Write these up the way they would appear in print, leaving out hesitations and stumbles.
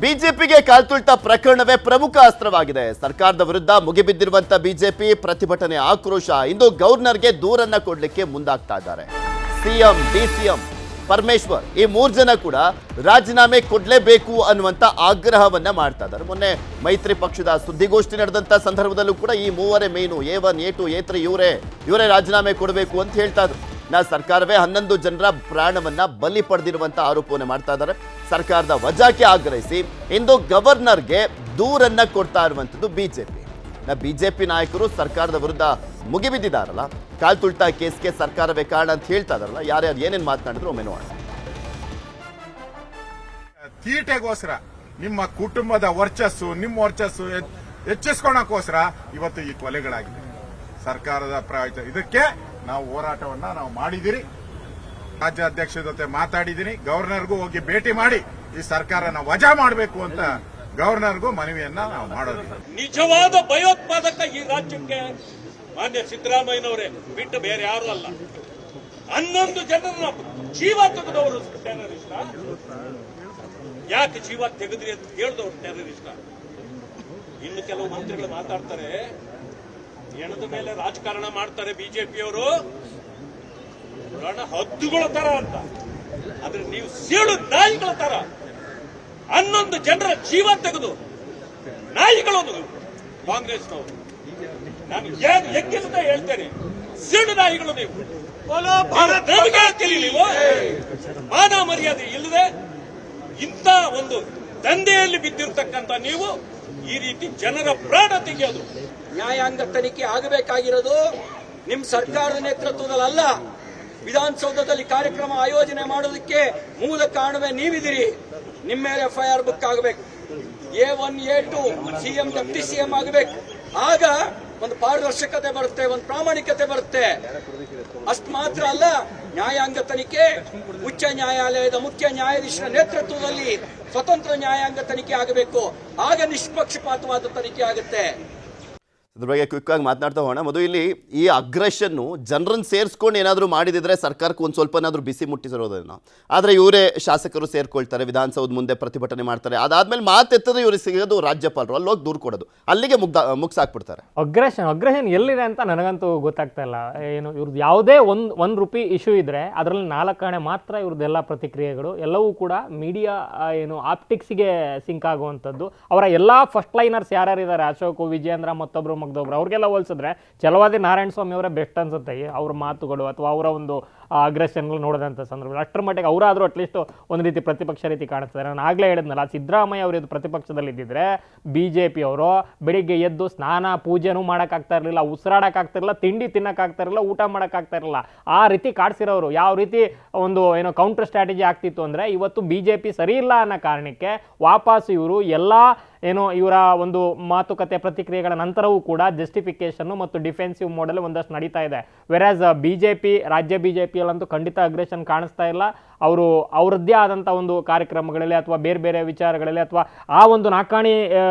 ಬಿಜೆಪಿಗೆ ಕಾಲ್ತುಳ್ತ ಪ್ರಕರಣವೇ ಪ್ರಮುಖ ಅಸ್ತ್ರವಾಗಿದೆ. ಸರ್ಕಾರದ ವಿರುದ್ಧ ಮುಗಿಬಿದ್ದಿರುವಂತ ಬಿಜೆಪಿ ಪ್ರತಿಭಟನೆ ಆಕ್ರೋಶ ಇಂದು ಗವರ್ನರ್ಗೆ ದೂರನ್ನ ಕೊಡ್ಲಿಕ್ಕೆ ಮುಂದಾಗ್ತಾ ಇದ್ದಾರೆ. ಸಿಎಂ, ಡಿಸಿಎಂ, ಪರಮೇಶ್ವರ್ ಈ 3 ಜನ ಕೂಡ ರಾಜೀನಾಮೆ ಕೊಡ್ಲೇಬೇಕು ಅನ್ನುವಂತ ಆಗ್ರಹವನ್ನ ಮಾಡ್ತಾ ಇದ್ದಾರೆ. ಮೊನ್ನೆ ಮೈತ್ರಿ ಪಕ್ಷದ ಸುದ್ದಿಗೋಷ್ಠಿ ನಡೆದಂತ ಸಂದರ್ಭದಲ್ಲೂ ಕೂಡ ಈ 3 ಮೇನು A1, A2, A3 ಇವರೇ ರಾಜೀನಾಮೆ ಕೊಡಬೇಕು ಅಂತ ಹೇಳ್ತಾ ಇದ್ರು. ಸರ್ಕಾರವೇ 11 ಜನರ ಪ್ರಾಣವನ್ನ ಬಲಿ ಪಡೆದಿರುವಂತ ಆರೋಪವನ್ನ ಮಾಡ್ತಾ ಇದ್ದಾರೆ. ಸರ್ಕಾರದ ವಜಾಕ್ಕೆ ಆಗ್ರಹಿಸಿ ಇಂದು ಗವರ್ನರ್ಗೆ ದೂರನ್ನ ಕೊಡ್ತಾ ಇರುವಂತದ್ದು ಬಿಜೆಪಿ ನಾಯಕರು ಸರ್ಕಾರದ ವಿರುದ್ಧ ಮುಗಿಬಿದ್ದಿದ್ದಾರಲ್ಲ, ಕಾಲ್ತುಳ್ತಾ ಕೇಸ್ಗೆ ಸರ್ಕಾರವೇ ಕಾರಣ ಅಂತ ಹೇಳ್ತಾ ಇದಾರಲ್ಲ, ಯಾರ್ಯಾರು ಏನೇನು ಮಾತನಾಡಿದ್ರು ಒಮ್ಮೆ ನೋಡೋಣ. ತೀಟೆಗೋಸ್ಕರ ನಿಮ್ಮ ಕುಟುಂಬದ ವರ್ಚಸ್ಸು, ನಿಮ್ಮ ವರ್ಚಸ್ಸು ಹೆಚ್ಚಿಸ್ಕೊಳಕ್ಕೋಸ್ಕರ ಇವತ್ತು ಈ ಕೊಲೆಗಳಾಗಿದೆ. ಸರ್ಕಾರದ ಇದಕ್ಕೆ ನಾವು ಹೋರಾಟವನ್ನ ನಾವು ಮಾಡಿದಿರಿ. ರಾಜ್ಯಾಧ್ಯಕ್ಷರ ಜೊತೆ ಮಾತಾಡಿದಿರಿ. ಗವರ್ನರ್ಗೂ ಹೋಗಿ ಭೇಟಿ ಮಾಡಿ ಈ ಸರ್ಕಾರನ ವಜಾ ಮಾಡಬೇಕು ಅಂತ ಗವರ್ನರ್ಗೂ ಮನವಿಯನ್ನ ನಾವು ಮಾಡೋದು. ನಿಜವಾದ ಭಯೋತ್ಪಾದಕ ಈ ರಾಜ್ಯಕ್ಕೆ ಮಾನ್ಯ ಸಿದ್ದರಾಮಯ್ಯನವರೇ ಬಿಟ್ಟು ಬೇರೆ ಯಾರು ಅಲ್ಲ. 11 ಜನರನ್ನ ಜೀವ ತೆಗೆದವರು ಟೆರರಿಸ್ಟ್. ಯಾಕೆ ಜೀವ ತೆಗೆದ್ರಿ ಅಂತ ಹೇಳಿದವರು ಟೆರರಿಸ್ಟ್. ಇನ್ನು ಕೆಲವು ಮಂತ್ರಿಗಳು ಮಾತಾಡ್ತಾರೆ, ಹೆಣದ ಮೇಲೆ ರಾಜಕಾರಣ ಮಾಡ್ತಾರೆ ಬಿಜೆಪಿಯವರು, ರಣ ಹದ್ದುಗಳ ತರ ಅಂತ. ಆದ್ರೆ ನೀವು ಸೀಳು ನಾಯಿಗಳ ತರ 11 ಜನರ ಜೀವ ತೆಗೆದು ನಾಯಿಗಳು ಕಾಂಗ್ರೆಸ್ನವರು. ನಾನು ಎಕ್ಕಿಂತ ಹೇಳ್ತೇನೆ, ಸೀಳು ನಾಯಿಗಳು ನೀವು. ನೀವು ಮಾನ ಮರ್ಯಾದೆ ಇಲ್ಲದೆ ಇಂಥ ಒಂದು ದಂಧೆಯಲ್ಲಿ ಬಿದ್ದಿರ್ತಕ್ಕಂಥ ನೀವು ಈ ರೀತಿ ಜನರ ಪ್ರಾಣ ತೆಗೆಯೋದು. ನ್ಯಾಯಾಂಗ ತನಿಖೆ ಆಗಬೇಕಾಗಿರೋದು ನಿಮ್ ಸರ್ಕಾರದ ನೇತೃತ್ವದಲ್ಲ. ವಿಧಾನಸೌಧದಲ್ಲಿ ಕಾರ್ಯಕ್ರಮ ಆಯೋಜನೆ ಮಾಡೋದಕ್ಕೆ ಮೂಲ ಕಾರಣವೇ ನೀವಿದ್ದೀರಿ. ನಿಮ್ಮ ಮೇಲೆ FIR ಬುಕ್ ಆಗಬೇಕು. A1, A2 CM, deputy CM ಆಗಬೇಕು. ಆಗ ಒಂದು ಪಾರದರ್ಶಕತೆ ಬರುತ್ತೆ, ಒಂದು ಪ್ರಾಮಾಣಿಕತೆ ಬರುತ್ತೆ. ಅಷ್ಟು ಮಾತ್ರ ಅಲ್ಲ, ನ್ಯಾಯಾಂಗ ತನಿಖೆ ಉಚ್ಚ ನ್ಯಾಯಾಲಯದ ಮುಖ್ಯ ನ್ಯಾಯಾಧೀಶರ ನೇತೃತ್ವದಲ್ಲಿ ಸ್ವತಂತ್ರ ನ್ಯಾಯಾಂಗ ತನಿಖೆ ಆಗಬೇಕು. ಆಗ ನಿಷ್ಪಕ್ಷಪಾತವಾದ ತನಿಖೆ ಆಗುತ್ತೆ. ಅದ್ರ ಬಗ್ಗೆ ಕ್ವಿಕ್ ಆಗಿ ಮಾತನಾಡ್ತಾ ಹೋಗೋಣ. ಮಧು, ಇಲ್ಲಿ ಈ ಅಗ್ರೆಷನ್ನು ಜನರನ್ನು ಸೇರಿಸ್ಕೊಂಡು ಏನಾದರೂ ಮಾಡಿದಿದ್ರೆ ಸರ್ಕಾರಕ್ಕೆ ಒಂದು ಸ್ವಲ್ಪ ಏನಾದರೂ ಬಿಸಿ ಮುಟ್ಟಿಸಿರೋದನ್ನು. ಆದರೆ ಇವರೇ ಶಾಸಕರು ಸೇರ್ಕೊಳ್ತಾರೆ, ವಿಧಾನಸೌಧ ಮುಂದೆ ಪ್ರತಿಭಟನೆ ಮಾಡ್ತಾರೆ. ಅದಾದ್ಮೇಲೆ ಮಾತೆತ್ತದ ಇವ್ರಿಗೆ ಸಿಗೋದು ರಾಜ್ಯಪಾಲರು, ಅಲ್ಲೋಗಿ ದೂರು ಕೊಡೋದು, ಅಲ್ಲಿಗೆ ಮುಗಿಸಾಕ್ಬಿಡ್ತಾರೆ. ಅಗ್ರೆಷನ್ ಎಲ್ಲಿದೆ ಅಂತ ನನಗಂತೂ ಗೊತ್ತಾಗ್ತಾ ಇಲ್ಲ. ಏನು ಇವ್ರದ್ದು ಯಾವುದೇ ಒಂದು ರೂಪಿ ಇಶ್ಯೂ ಇದ್ರೆ ಅದರಲ್ಲಿ 4 ಆಣೆ ಮಾತ್ರ ಇವ್ರದ್ದೆಲ್ಲ ಪ್ರತಿಕ್ರಿಯೆಗಳು ಎಲ್ಲವೂ ಕೂಡ ಮೀಡಿಯಾ ಆಪ್ಟಿಕ್ಸ್ಗೆ ಸಿಂಕ್ ಆಗುವಂಥದ್ದು. ಅವರ ಎಲ್ಲ ಫಸ್ಟ್ ಲೈನರ್ಸ್ ಯಾರ್ಯಾರಿದ್ದಾರೆ, ಅಶೋಕ್, ವಿಜಯೇಂದ್ರ, ಮತ್ತೊಬ್ರು ಅವ್ರಿಗೆಲ್ಲ ಹೋಲಿಸಿದ್ರೆ ಛಲವಾದಿ ನಾರಾಯಣ ಸ್ವಾಮಿ ಅವರೇ ಬೆಸ್ಟ್ ಅನ್ಸುತ್ತೆ. ಅವರ ಮಾತುಗಳು ಅಥವಾ ಅವರ ಒಂದು ಅಗ್ರೆಷನ್ಗಳು ನೋಡಿದಂಥ ಸಂದರ್ಭದಲ್ಲಿ ಅಷ್ಟರ ಮಟ್ಟಿಗೆ ಅವರಾದರೂ ಅಟ್ಲೀಸ್ಟ್ ಒಂದು ರೀತಿ ಪ್ರತಿಪಕ್ಷ ರೀತಿ ಕಾಣಿಸ್ತಾರೆ. ನಾನು ಆಗಲೇ ಹೇಳಿದ್ನಲ್ಲ, ಸಿದ್ದರಾಮಯ್ಯ ಅವರು ಪ್ರತಿಪಕ್ಷದಲ್ಲಿ ಇದ್ದಿದ್ರೆ ಬಿಜೆಪಿ ಅವರು ಬೆಳಿಗ್ಗೆ ಎದ್ದು ಸ್ನಾನ ಪೂಜೆನೂ ಮಾಡೋಕ್ಕಾಗ್ತಾ ಇರಲಿಲ್ಲ, ಉಸಿರಾಡೋಕ್ಕಾಗ್ತಿರಲಿಲ್ಲ, ತಿಂಡಿ ತಿನ್ನೋಕ್ಕಾಗ್ತಾ ಇರಲಿಲ್ಲ, ಊಟ ಮಾಡೋಕ್ಕಾಗ್ತಾ ಆ ರೀತಿ ಕಾಡ್ಸಿರೋರು. ಯಾವ ರೀತಿ ಒಂದು ಕೌಂಟರ್ ಸ್ಟ್ರಾಟಜಿ ಆಗ್ತಿತ್ತು ಅಂದರೆ, ಇವತ್ತು ಬಿಜೆಪಿ ಸರಿ ಇಲ್ಲ ಅನ್ನೋ ಕಾರಣಕ್ಕೆ ವಾಪಸ್ ಇವರು ಎಲ್ಲ ಇವರ ಒಂದು ಮಾತುಕತೆ ಪ್ರತಿಕ್ರಿಯೆಗಳ ನಂತರವೂ ಕೂಡ ಜಸ್ಟಿಫಿಕೇಶನ್ ಮತ್ತು ಡಿಫೆನ್ಸಿವ್ ಮೋಡಲ್ ಒಂದಷ್ಟು ನಡೀತಾ ಇದೆ. ವೆರಾಸ್ ಬಿಜೆಪಿ, ರಾಜ್ಯ ಬಿಜೆಪಿಯಲ್ಲಂತೂ ಖಂಡಿತ ಅಗ್ರೆಷನ್ ಕಾಣಿಸ್ತಾ ಇಲ್ಲ. ಅವರು ಅವರದ್ದೇ ಆದಂಥ ಒಂದು ಕಾರ್ಯಕ್ರಮಗಳಲ್ಲಿ ಅಥವಾ ಬೇರೆ ಬೇರೆ ವಿಚಾರಗಳಲ್ಲಿ ಅಥವಾ ಆ ಒಂದು ನಾಕಾಣಿ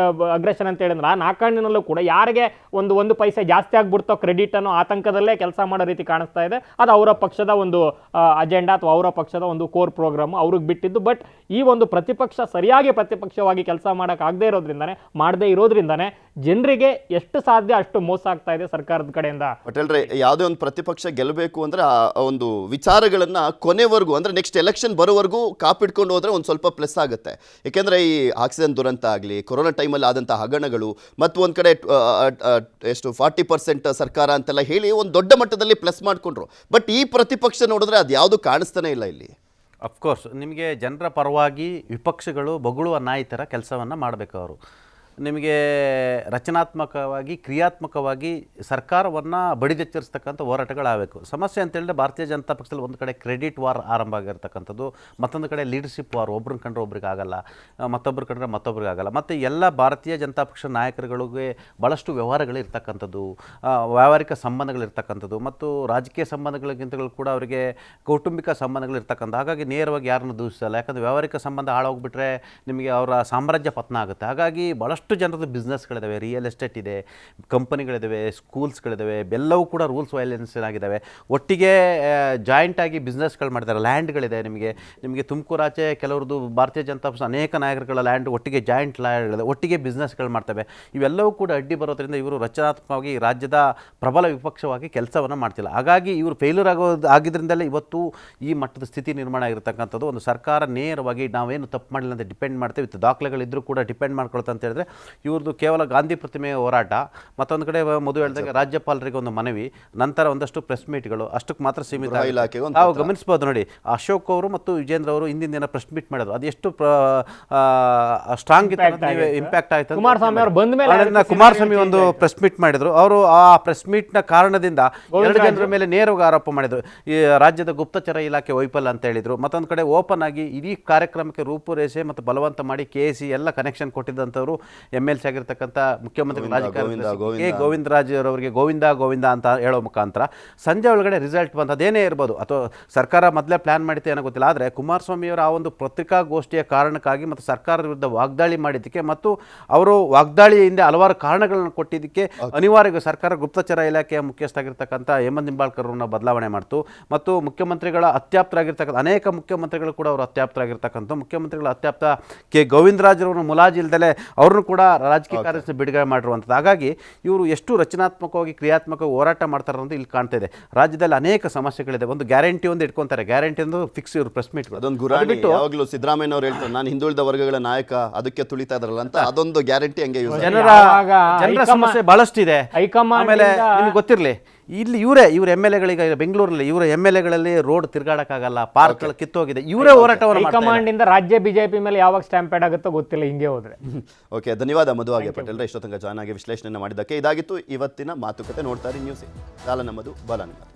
ಅಗ್ರೆಷನ್ ಅಂತ ಹೇಳಿದ್ರೆ ಆ ನಾಕಾಣಿನಲ್ಲೂ ಕೂಡ ಯಾರಿಗೆ ಒಂದು ಪೈಸೆ ಜಾಸ್ತಿ ಆಗ್ಬಿಡ್ತೋ ಕ್ರೆಡಿಟ್ ಅನ್ನೋ ಆತಂಕದಲ್ಲೇ ಕೆಲಸ ಮಾಡೋ ರೀತಿ ಕಾಣಿಸ್ತಾ ಇದೆ. ಅದು ಅವರ ಪಕ್ಷದ ಒಂದು ಅಜೆಂಡಾ ಅಥವಾ ಅವರ ಪಕ್ಷದ ಒಂದು ಕೋರ್ ಪ್ರೋಗ್ರಾಮ್ ಅವ್ರಿಗೆ ಬಿಟ್ಟಿದ್ದು. ಬಟ್ ಈ ಒಂದು ಪ್ರತಿಪಕ್ಷ ಸರಿಯಾಗಿ ಪ್ರತಿಪಕ್ಷವಾಗಿ ಕೆಲಸ ಮಾಡೋಕ್ಕಾಗದೇ ಮಾಡದೇ ಇರೋದ್ರಿಂದಾನೆ ಜನರಿಗೆ ಎಷ್ಟು ಸಾಧ್ಯ ಅಷ್ಟು ಮೋಸ ಆಗ್ತಾ ಇದೆ ಸರ್ಕಾರದ ಕಡೆಯಿಂದ. ಪಟೇಲ್ರೆ, ಯಾವುದೇ ಒಂದು ಪ್ರತಿಪಕ್ಷ ಗೆಲ್ಲಬೇಕು ಅಂದ್ರೆ ಆ ಒಂದು ವಿಚಾರಗಳನ್ನ ಕೊನೆವರೆಗೂ ಅಂದ್ರೆ ನೆಕ್ಸ್ಟ್ ಎಲೆಕ್ಷನ್ ಬರೋವರೆಗೂ ಕಾಪಿಡ್ಕೊಂಡು ಹೋದ್ರೆ ಒಂದು ಸ್ವಲ್ಪ ಪ್ಲಸ್ ಆಗುತ್ತೆ. ಯಾಕೆಂದ್ರೆ ಈ ಆಕ್ಸಿಜನ್ ದುರಂತ ಆಗಲಿ, ಕೊರೋನಾ ಟೈಮಲ್ಲಿ ಆದಂಥ ಹಗರಣಗಳು ಮತ್ತು ಒಂದು ಕಡೆ ಎಷ್ಟು 40% ಸರ್ಕಾರ ಅಂತೆಲ್ಲ ಹೇಳಿ ಒಂದು ದೊಡ್ಡ ಮಟ್ಟದಲ್ಲಿ ಪ್ಲಸ್ ಮಾಡಿಕೊಂಡ್ರು. ಬಟ್ ಈ ಪ್ರತಿಪಕ್ಷ ನೋಡಿದ್ರೆ ಅದು ಯಾವುದು ಕಾಣಿಸ್ತಾನೆ ಇಲ್ಲ ಇಲ್ಲಿ. ಅಫ್ಕೋರ್ಸ್ ನಿಮಗೆ ಜನರ ಪರವಾಗಿ ವಿಪಕ್ಷಗಳು ಬೊಗಳುವ ನಾಯಿ ಥರ ಕೆಲಸವನ್ನು ಮಾಡಬೇಕು. ಅವರು ನಿಮಗೆ ರಚನಾತ್ಮಕವಾಗಿ ಕ್ರಿಯಾತ್ಮಕವಾಗಿ ಸರ್ಕಾರವನ್ನು ಬಡಿದೆಚ್ಚರಿಸ್ತಕ್ಕಂಥ ಹೋರಾಟಗಳಾಗಬೇಕು. ಸಮಸ್ಯೆ ಅಂತೇಳಿದ್ರೆ ಭಾರತೀಯ ಜನತಾ ಪಕ್ಷದಲ್ಲಿ ಒಂದು ಕಡೆ ಕ್ರೆಡಿಟ್ ವಾರ್ ಆರಂಭ ಆಗಿರ್ತಕ್ಕಂಥದ್ದು, ಮತ್ತೊಂದು ಕಡೆ ಲೀಡರ್ಶಿಪ್ ವಾರ್. ಒಬ್ರನ್ನ ಕಂಡ್ರೆ ಒಬ್ರಿಗೆ ಆಗಲ್ಲ, ಮತ್ತೊಬ್ರು ಕಂಡ್ರೆ ಮತ್ತೊಬ್ರಿಗೆ ಆಗಲ್ಲ. ಮತ್ತು ಎಲ್ಲ ಭಾರತೀಯ ಜನತಾ ಪಕ್ಷ ನಾಯಕರುಗಳಿಗೆ ಭಾಳಷ್ಟು ವ್ಯವಹಾರಗಳಿರ್ತಕ್ಕಂಥದ್ದು, ವ್ಯಾವಹಾರಿಕ ಸಂಬಂಧಗಳಿರ್ತಕ್ಕಂಥದ್ದು ಮತ್ತು ರಾಜಕೀಯ ಸಂಬಂಧಗಳಿಗಿಂತಲೂ ಕೂಡ ಅವರಿಗೆ ಕೌಟುಂಬಿಕ ಸಂಬಂಧಗಳಿರ್ತಕ್ಕಂಥ. ಹಾಗಾಗಿ ನೇರವಾಗಿ ಯಾರನ್ನು ದೂಷಿಸಲ್ಲ. ಯಾಕಂದರೆ ವ್ಯಾವಹಾರಿಕ ಸಂಬಂಧ ಹಾಳೋಗ್ಬಿಟ್ರೆ ನಿಮಗೆ ಅವರ ಸಾಮ್ರಾಜ್ಯ ಪತನ ಆಗುತ್ತೆ. ಹಾಗಾಗಿ ಭಾಳಷ್ಟು ಭಾಳಷ್ಟು ಜನರದ್ದು ಬಿಸ್ನೆಸ್ಗಳಿದ್ದಾವೆ, ರಿಯಲ್ ಎಸ್ಟೇಟ್ ಇದೆ, ಕಂಪನಿಗಳಿದ್ದಾವೆ, ಸ್ಕೂಲ್ಸ್ಗಳಿದ್ದಾವೆ, ಎಲ್ಲವೂ ಕೂಡ ರೂಲ್ಸ್ ವೈಲೆನ್ಸ್ ಆಗಿದ್ದಾವೆ. ಒಟ್ಟಿಗೆ ಜಾಯಿಂಟಾಗಿ ಬಿಸ್ನೆಸ್ಗಳು ಮಾಡ್ತಾರೆ, ಲ್ಯಾಂಡ್ಗಳಿದೆ. ನಿಮಗೆ ತುಮಕೂರಾಚೆ ಕೆಲವ್ರದ್ದು ಭಾರತೀಯ ಜನತಾ ಪಕ್ಷ ಅನೇಕ ನಾಯಕರುಗಳ ಲ್ಯಾಂಡ್ ಒಟ್ಟಿಗೆ ಜಾಯಿಂಟ್ ಲ್ಯಾಂಡ್ಗಳಿದೆ, ಒಟ್ಟಿಗೆ ಬಿಸ್ನೆಸ್ಗಳು ಮಾಡ್ತವೆ. ಇವೆಲ್ಲವೂ ಕೂಡ ಅಡ್ಡಿ ಬರೋದ್ರಿಂದ ಇವರು ರಚನಾತ್ಮಕವಾಗಿ ರಾಜ್ಯದ ಪ್ರಬಲ ವಿಪಕ್ಷವಾಗಿ ಕೆಲಸವನ್ನು ಮಾಡ್ತಿಲ್ಲ. ಹಾಗಾಗಿ ಇವರು ಫೇಲ್ಯೂರ್ ಆಗಿದ್ರಿಂದಲೇ ಇವತ್ತು ಈ ಮಟ್ಟದ ಸ್ಥಿತಿ ನಿರ್ಮಾಣ ಆಗಿರ್ತಕ್ಕಂಥದ್ದು. ಒಂದು ಸರ್ಕಾರ ನೇರವಾಗಿ ನಾವೇನು ತಪ್ಪು ಮಾಡಿಲ್ಲ ಅಂತ ಡಿಪೆಂಡ್ ಮಾಡ್ತೇವೆ, ವಿತ್ ದಾಖಲೆಗಳಿದ್ದರೂ ಕೂಡ ಡಿಪೆಂಡ್ ಮಾಡ್ಕೊಳ್ತಾ ಅಂತ ಹೇಳಿದ್ರೆ ಇವ್ರದ್ದು ಕೇವಲ ಗಾಂಧಿ ಪ್ರತಿಮೆಯ ಹೋರಾಟ, ಮತ್ತೊಂದು ಕಡೆ ಮೊದಲು ಹೇಳಿದಾಗ ರಾಜ್ಯಪಾಲರಿಗೆ ಒಂದು ಮನವಿ, ನಂತರ ಒಂದಷ್ಟು ಪ್ರೆಸ್ ಮೀಟ್ಗಳು, ಅಷ್ಟಕ್ಕೆ ಮಾತ್ರ ಸೀಮಿತ. ನಾವು ಗಮನಿಸಬಹುದು ನೋಡಿ, ಅಶೋಕ್ ಅವರು ಮತ್ತು ವಿಜೇಂದ್ರ ಅವರು ಹಿಂದಿನ ದಿನ ಪ್ರೆಸ್ ಮೀಟ್ ಮಾಡಿದ್ರು, ಅದೆಷ್ಟು ಸ್ಟ್ರಾಂಗ್ ಇಂಪ್ಯಾಕ್ಟ್ ಆಯ್ತು. ಕುಮಾರಸ್ವಾಮಿ ಒಂದು ಪ್ರೆಸ್ ಮೀಟ್ ಮಾಡಿದ್ರು, ಅವರು ಆ ಪ್ರೆಸ್ ಮೀಟ್ನ ಕಾರಣದಿಂದ 2 ಜನರ ಮೇಲೆ ನೇರವಾಗಿ ಆರೋಪ ಮಾಡಿದ್ರು, ಈ ರಾಜ್ಯದ ಗುಪ್ತಚರ ಇಲಾಖೆ ವೈಫಲ್ಯ ಅಂತ ಹೇಳಿದ್ರು. ಮತ್ತೊಂದು ಕಡೆ ಓಪನ್ ಆಗಿ ಇಡೀ ಕಾರ್ಯಕ್ರಮಕ್ಕೆ ರೂಪುರೇಷೆ ಮತ್ತು ಬಲವಂತ ಮಾಡಿ KC ಎಲ್ಲ ಕನೆಕ್ಷನ್ ಕೊಟ್ಟಿದ್ದಂಥವ್ರು MLC ಆಗಿರ್ತಕ್ಕಂಥ ಮುಖ್ಯಮಂತ್ರಿ ಗೋವಿಂದರಾಜ್ ಅವರಿಗೆ ಗೋವಿಂದ ಅಂತ ಹೇಳೋ ಮುಖಾಂತರ ಸಂಜೆ ಒಳಗಡೆ ರಿಸಲ್ಟ್ ಬಂತು. ಅದೇನೇ ಇರ್ಬೋದು, ಅಥವಾ ಸರ್ಕಾರ ಮೊದಲೇ ಪ್ಲಾನ್ ಮಾಡಿತ್ತು ಏನೋ ಗೊತ್ತಿಲ್ಲ. ಆದರೆ ಕುಮಾರಸ್ವಾಮಿಯವರ ಆ ಒಂದು ಪತ್ರಿಕಾಗೋಷ್ಠಿಯ ಕಾರಣಕ್ಕಾಗಿ ಮತ್ತು ಸರ್ಕಾರದ ವಿರುದ್ಧ ವಾಗ್ದಾಳಿ ಮಾಡಿದ್ದಕ್ಕೆ ಮತ್ತು ಅವರು ವಾಗ್ದಾಳಿಯಿಂದ ಹಲವಾರು ಕಾರಣಗಳನ್ನು ಕೊಟ್ಟಿದ್ದಕ್ಕೆ ಅನಿವಾರ್ಯ ಸರ್ಕಾರ ಗುಪ್ತಚರ ಇಲಾಖೆಯ ಮುಖ್ಯಸ್ಥ ಆಗಿರ್ತಕ್ಕಂಥ ಹೇಮಂತ್ ನಿಂಬಾಳ್ಕರ್ ಅವರನ್ನ ಬದಲಾವಣೆ ಮಾಡ್ತು. ಮತ್ತು ಮುಖ್ಯಮಂತ್ರಿಗಳ ಅತ್ಯಾಪ್ತರಾಗಿರ್ತಕ್ಕಂಥ ಅನೇಕ ಮುಖ್ಯಮಂತ್ರಿಗಳು ಕೂಡ ಅವರು ಅತ್ಯಾಪ್ತರಾಗಿರ್ತಕ್ಕಂಥ ಮುಖ್ಯಮಂತ್ರಿಗಳ ಅತ್ಯಾಪ್ತ ಗೋವಿಂದರಾಜರವರು ಮುಲಾಜಿಲ್ದಲೆ ಅವ್ರನ್ನು ಕೂಡ ರಾಜಕೀಯ ಕಾರ್ಯದರ್ಶಿ ಬಿಡುಗಡೆ ಮಾಡಿರುವಂಥದ್ದು. ಹಾಗಾಗಿ ಇವರು ಎಷ್ಟು ರಚನಾತ್ಮಕವಾಗಿ ಕ್ರಿಯಾತ್ಮಕವಾಗಿ ಹೋರಾಟ ಮಾಡ್ತಾರೆ ಅನ್ನೋದು ಇಲ್ಲಿ ಕಾಣ್ತಾ ಇದೆ. ರಾಜ್ಯದಲ್ಲಿ ಅನೇಕ ಸಮಸ್ಯೆಗಳಿದೆ. ಒಂದು ಗ್ಯಾರಂಟಿ ಒಂದು ಇಟ್ಕೊಂತಾರೆ, ಗ್ಯಾರಂಟಿ ಒಂದು ಫಿಕ್ಸ್ ಇವರು ಪ್ರೆಸ್ ಮೀಟ್. ಅದೊಂದು ಗುರಾಣಿ ಯಾವಾಗಲೂ ಸಿದ್ದರಾಮಯ್ಯ ಅವರು ಹೇಳ್ತಾರೆ, ನಾನು ಹಿಂದುಳಿದ ವರ್ಗಗಳ ನಾಯಕ, ಅದಕ್ಕೆ ತುಳಿತಾ ಇದ್ರಲ್ಲ ಅಂತ. ಅದೊಂದು ಗ್ಯಾರಂಟಿ ಹಂಗೆ ಜನರ ಸಮಸ್ಯೆ ಬಹಳಷ್ಟಿದೆ. ಆಮೇಲೆ ನಿಮ್ಗೆ ಗೊತ್ತಿರಲಿ, ಇಲ್ಲಿ ಇವ್ರ MLAಗಳಿಗೆ ಬೆಂಗಳೂರಲ್ಲಿ ಇವರ MLAಗಳಲ್ಲಿ ರೋಡ್ ತಿರ್ಗಾಡಕ್ಕಾಗಲ್ಲ, ಪಾರ್ಕ್ಗಳು ಕಿತ್ತೋಗಿದೆ, ಇವರೇ ಹೋರಾಟವನ್ನು ಹೈಕಮಾಂಡ್ ಇಂದ ರಾಜ್ಯ ಬಿಜೆಪಿ ಮೇಲೆ ಯಾವಾಗ ಸ್ಟ್ಯಾಂಪೇಡ್ ಆಗುತ್ತೋ ಗೊತ್ತಿಲ್ಲ, ಹಿಂಗೆ ಹೋದ್ರೆ. ಓಕೆ, ಧನ್ಯವಾದ ಮಧು ಆಗೆ ಪಟೇಲ್ ಇಷ್ಟೊತ್ತಂಗ ಜಾಯ್ನ್ ಆಗಿ ವಿಶ್ಲೇಷಣೆ ಮಾಡಿದ್ದಕ್ಕೆ. ಇದಾಗಿತ್ತು ಇವತ್ತಿನ ಮಾತುಕತೆ. ನೋಡ್ತಾ ಇರಿ ನ್ಯೂಸ್. ಕಾಲ ನಮ್ಮದು, ಬಲ ನಿಮ್ಮದು.